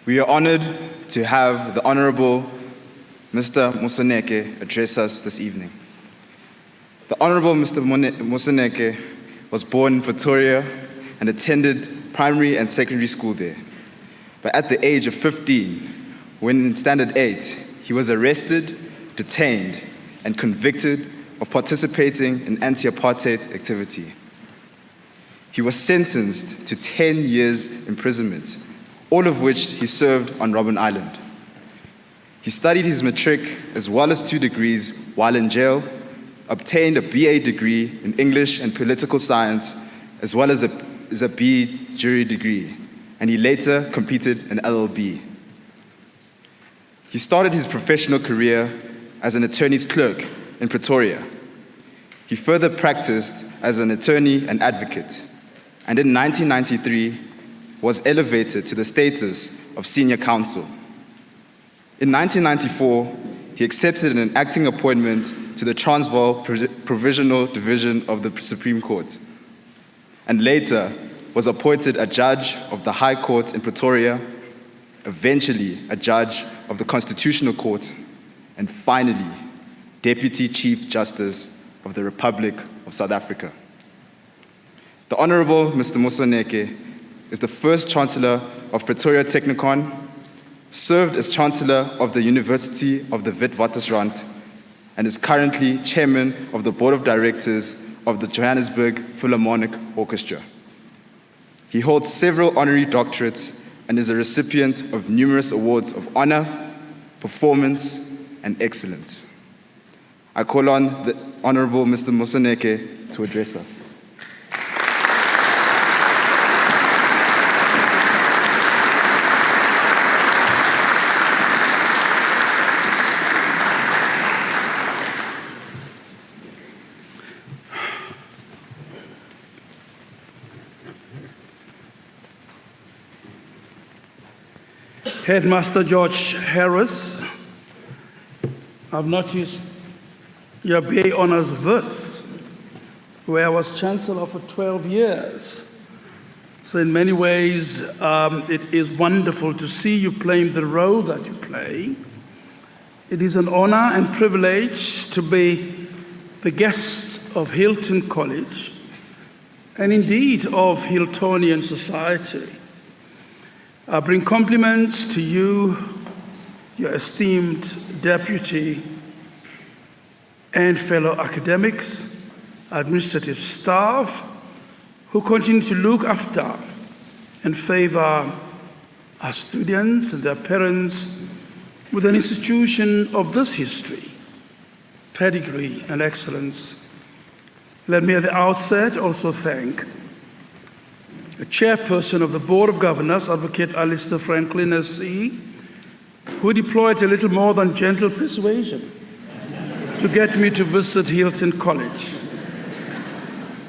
We are honored to have the Honourable Mr. Moseneke address us this evening. The Honourable Mr. Moseneke was born in Pretoria and attended primary and secondary school there. But at the age of 15, when in Standard 8, he was arrested, detained, and convicted of participating in anti-apartheid activity. He was sentenced to 10 years imprisonment, all of which he served on Robben Island. He studied his matric as well as 2 degrees while in jail, obtained a BA degree in English and political science, as well as a B jury degree, and he later completed an LLB. He started his professional career as an attorney's clerk in Pretoria. He further practiced as an attorney and advocate, and in 1993 was elevated to the status of senior counsel. In 1994, he accepted an acting appointment to the Transvaal Provisional Division of the Supreme Court, and later was appointed a judge of the High Court in Pretoria, eventually a judge of the Constitutional Court, and finally, Deputy Chief Justice of the Republic of South Africa. The Honourable Mr. Moseneke is the first Chancellor of Pretoria Technikon, served as Chancellor of the University of the Witwatersrand, and is currently Chairman of the Board of Directors of the Johannesburg Philharmonic Orchestra. He holds several honorary doctorates and is a recipient of numerous awards of honor, performance, and excellence. I call on the Honourable Mr. Moseneke to address us. Headmaster George Harris, I've noticed your BA Honours Wits, where I was Chancellor for 12 years. So in many ways, it is wonderful to see you playing the role that you play. It is an honor and privilege to be the guest of Hilton College, and indeed of Hiltonian society. I bring compliments to you, your esteemed deputy and fellow academics, administrative staff, who continue to look after and favor our students and their parents with an institution of this history, pedigree, and excellence. Let me at the outset also thank the chairperson of the Board of Governors, Advocate Alistair Franklin SC, who deployed a little more than gentle persuasion to get me to visit Hilton College.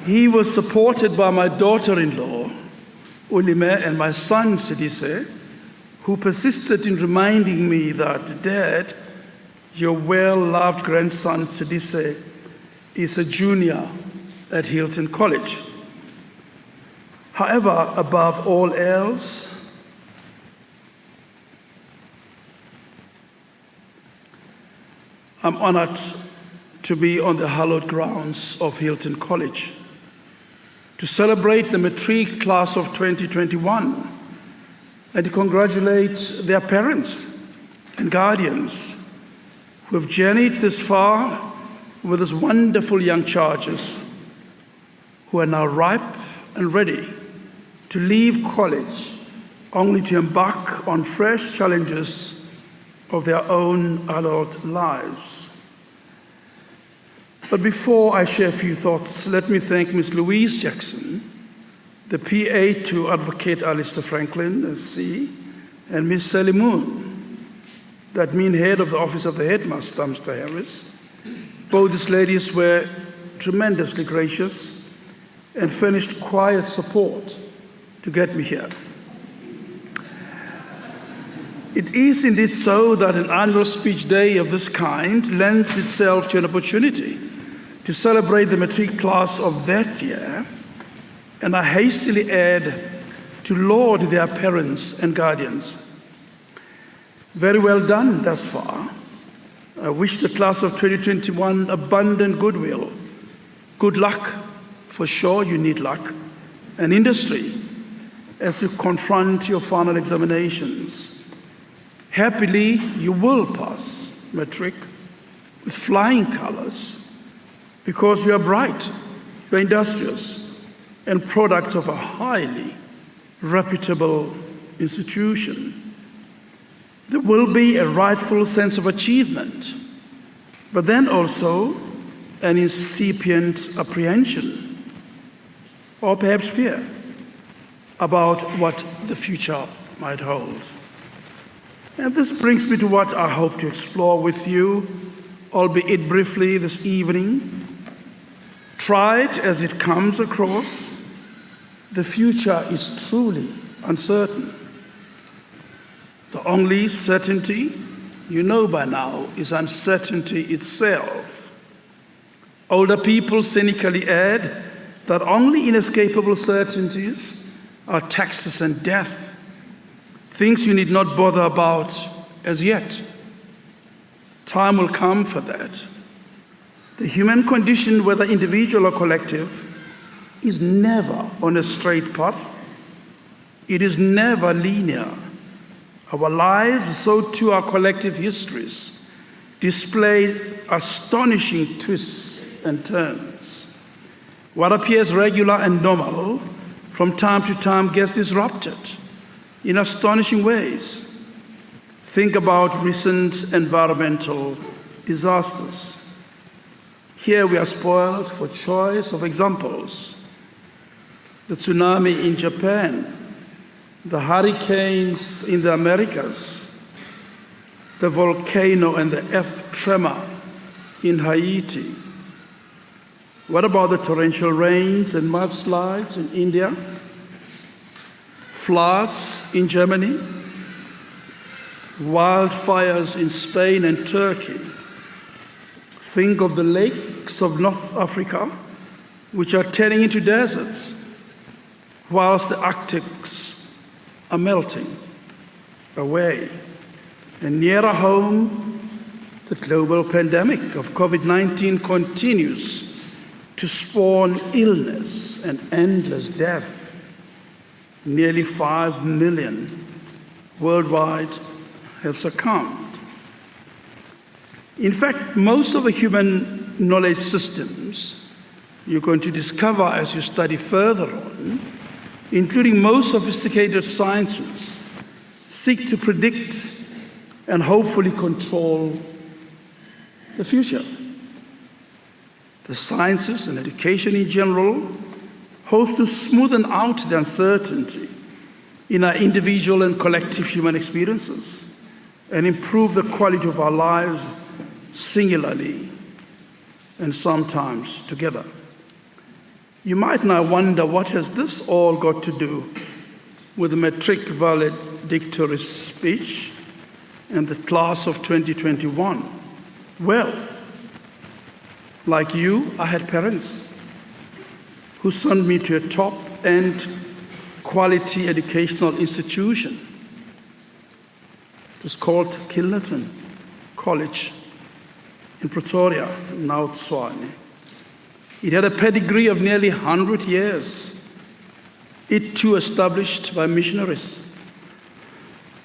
He was supported by my daughter-in-law, Ulime, and my son, Sidise, who persisted in reminding me that, Dad, your well-loved grandson, Sidise, is a junior at Hilton College. However, above all else, I'm honored to be on the hallowed grounds of Hilton College to celebrate the matric class of 2021 and to congratulate their parents and guardians who have journeyed this far with these wonderful young charges who are now ripe and ready to leave college only to embark on fresh challenges of their own adult lives. But before I share a few thoughts, let me thank Ms. Louise Jackson, the PA to Advocate Alistair Franklin, SC, and Ms. Sally Moon, the admin head of the Office of the Headmaster, Mr. Harris. Both these ladies were tremendously gracious and furnished quiet support to get me here. It is indeed so that an annual speech day of this kind lends itself to an opportunity to celebrate the matric class of that year, and I hastily add, to laud their parents and guardians. Very well done thus far. I wish the class of 2021 abundant goodwill. Good luck, for sure you need luck, and industry as you confront your final examinations. Happily, you will pass matric with flying colors because you are bright, you are industrious, and products of a highly reputable institution. There will be a rightful sense of achievement, but then also an incipient apprehension, or perhaps fear, about what the future might hold. And this brings me to what I hope to explore with you, albeit briefly this evening. Try it as it comes across. The future is truly uncertain. The only certainty you know by now is uncertainty itself. Older people cynically add that only inescapable certainties are taxes and death, things you need not bother about as yet. Time will come for that. The human condition, whether individual or collective, is never on a straight path. It is never linear. Our lives, so too our collective histories, display astonishing twists and turns. What appears regular and normal from time to time gets disrupted in astonishing ways. Think about recent environmental disasters. Here we are spoiled for choice of examples. The tsunami in Japan, the hurricanes in the Americas, the volcano and the earth tremor in Haiti. What about the torrential rains and mudslides in India? Floods in Germany? Wildfires in Spain and Turkey? Think of the lakes of North Africa, which are turning into deserts, whilst the Arctics are melting away. And nearer home, the global pandemic of COVID-19 continues to spawn illness and endless death. Nearly 5 million worldwide have succumbed. In fact, most of the human knowledge systems you're going to discover as you study further on, including most sophisticated sciences, seek to predict and hopefully control the future. The sciences and education in general hope to smoothen out the uncertainty in our individual and collective human experiences and improve the quality of our lives singularly and sometimes together. You might now wonder, what has this all got to do with the matric valedictory speech and the class of 2021? Well, like you, I had parents who sent me to a top-end quality educational institution. It was called Kilnerton College in Pretoria, now Tshwane. It had a pedigree of nearly 100 years. It too established by missionaries.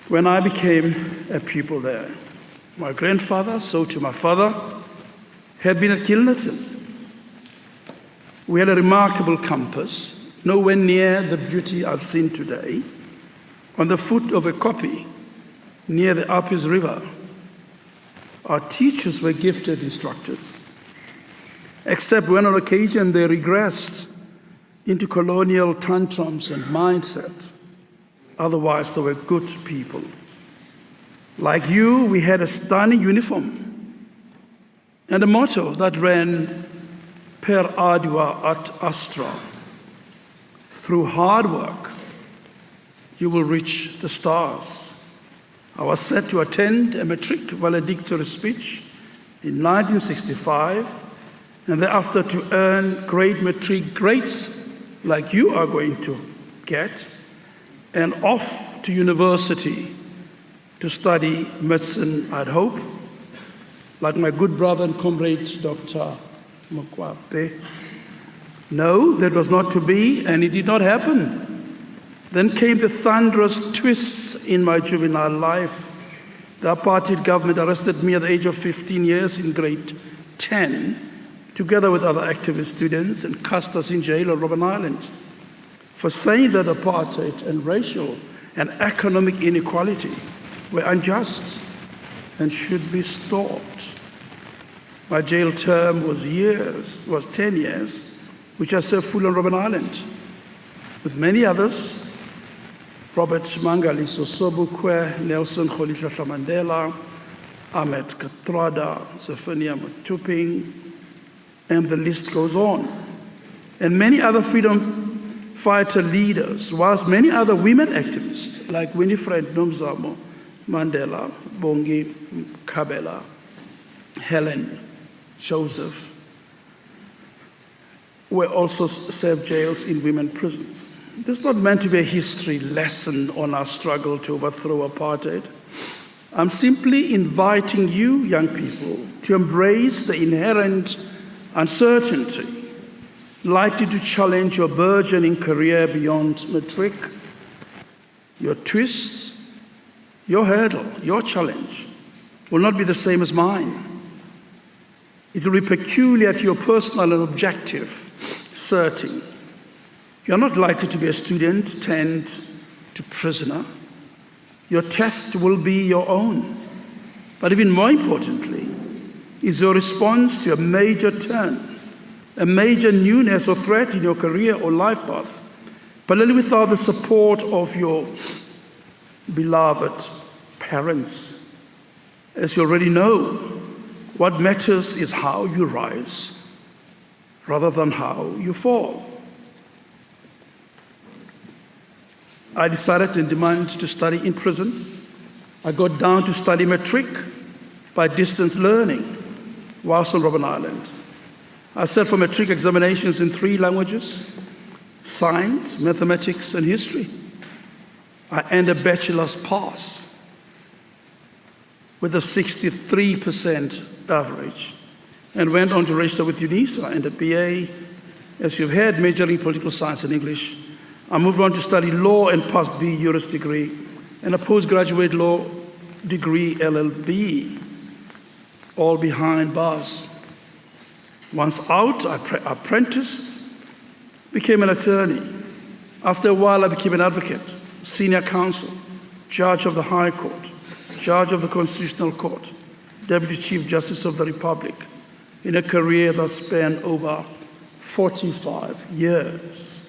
When I became a pupil there, my grandfather, so too my father, had been at Kilnerton. We had a remarkable campus, nowhere near the beauty I've seen today, on the foot of a kopje near the Apis River. Our teachers were gifted instructors, except when on occasion they regressed into colonial tantrums and mindset. Otherwise, they were good people. Like you, we had a stunning uniform and a motto that ran, Per ardua ad astra. Through hard work, you will reach the stars. I was set to attend a matric valedictory speech in 1965, and thereafter to earn great matric grades like you are going to get, and off to university to study medicine, I'd hope, like my good brother and comrade, Dr. Mokwape. No, that was not to be, and it did not happen. Then came the thunderous twists in my juvenile life. The apartheid government arrested me at the age of 15 years in grade 10, together with other activist students, and cast us in jail on Robben Island for saying that apartheid and racial and economic inequality were unjust and should be stopped. My jail term was 10 years, which I served full on Robben Island, with many others, Robert Mangaliso Sobukwe, Nelson Rolihlahla Mandela, Ahmed Kathrada, Zephania Mutuping, and the list goes on. And many other freedom fighter leaders, whilst many other women activists, like Winifred Nomzamo Mandela, Bongi Kabela, Helen Joseph, were also served jails in women prisons. This is not meant to be a history lesson on our struggle to overthrow apartheid. I'm simply inviting you, young people, to embrace the inherent uncertainty likely to challenge your burgeoning career beyond matric. Your twists, your hurdle, your challenge will not be the same as mine. It will be peculiar to your personal and objective setting. You're not likely to be a student turned to prisoner. Your test will be your own. But even more importantly, is your response to a major turn, a major newness or threat in your career or life path, particularly without the support of your beloved parents. As you already know, what matters is how you rise rather than how you fall. I decided and demanded to study in prison. I got down to study matric by distance learning whilst on Robben Island. I sat for matric examinations in 3 languages: science, mathematics, and history. I earned a bachelor's pass with a 63% average and went on to register with UNISA and a BA, as you've heard, majoring in political science and English. I moved on to study law and passed B Juris degree and a postgraduate law degree LLB, all behind bars. Once out, I apprenticed, became an attorney. After a while, I became an advocate, senior counsel, judge of the High Court, judge of the Constitutional Court, Deputy Chief Justice of the Republic, in a career that spanned over 45 years.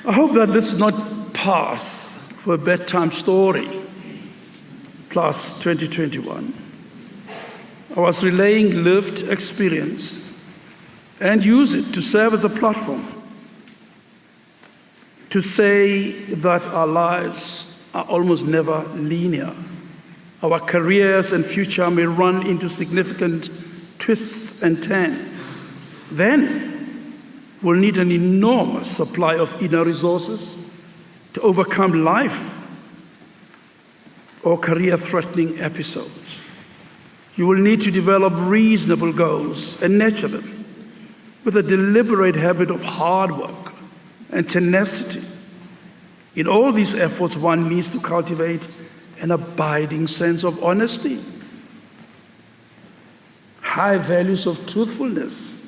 I hope that this is not pass for a bedtime story. Class 2021. I was relaying lived experience and use it to serve as a platform to say that our lives are almost never linear. Our careers and future may run into significant twists and turns. Then we'll need an enormous supply of inner resources to overcome life or career-threatening episodes. You will need to develop reasonable goals and nurture them with a deliberate habit of hard work and tenacity. In all these efforts, one needs to cultivate an abiding sense of honesty, high values of truthfulness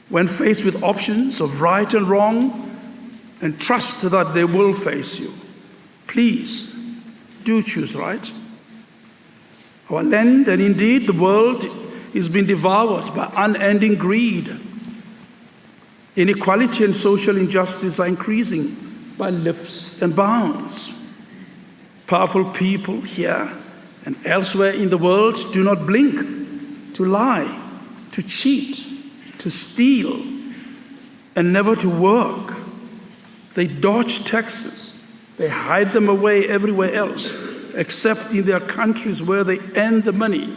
when faced with options of right and wrong, and trust that they will face you. Please do choose right. Our land, and indeed the world, is being devoured by unending greed. Inequality and social injustice are increasing by leaps and bounds. Powerful people here and elsewhere in the world do not blink to lie, to cheat, to steal, and never to work. They dodge taxes. They hide them away everywhere else, except in their countries where they earn the money.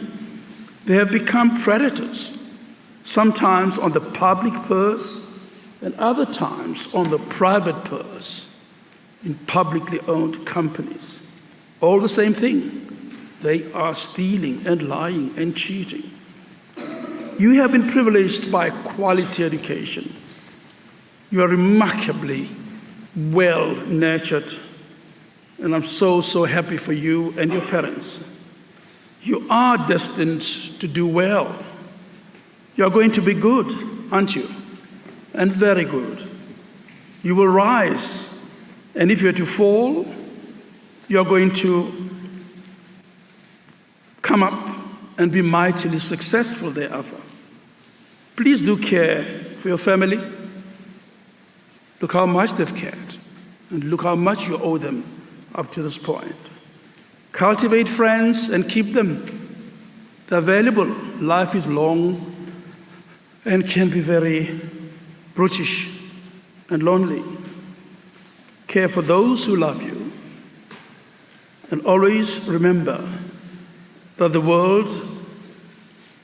They have become predators, sometimes on the public purse and other times on the private purse in publicly owned companies. All the same thing. They are stealing and lying and cheating. You have been privileged by quality education. You are remarkably well-nurtured, and I'm so happy for you and your parents. You are destined to do well. You are going to be good, aren't you? And very good. You will rise, and if you're to fall, you're going to come up and be mightily successful thereafter. Please do care for your family. Look how much they've cared, and look how much you owe them up to this point. Cultivate friends and keep them. They're valuable. Life is long and can be very brutish and lonely. Care for those who love you. And always remember that the world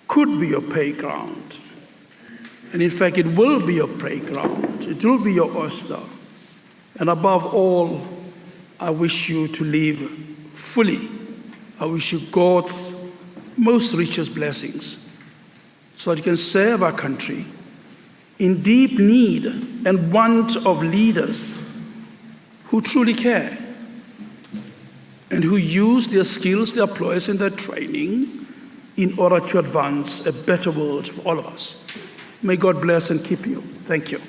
could be your playground. And in fact, it will be your playground. It will be your oyster. And above all, I wish you to live fully. I wish you God's most richest blessings so that you can serve our country in deep need and want of leaders who truly care and who use their skills, their ploys, and their training in order to advance a better world for all of us. May God bless and keep you. Thank you.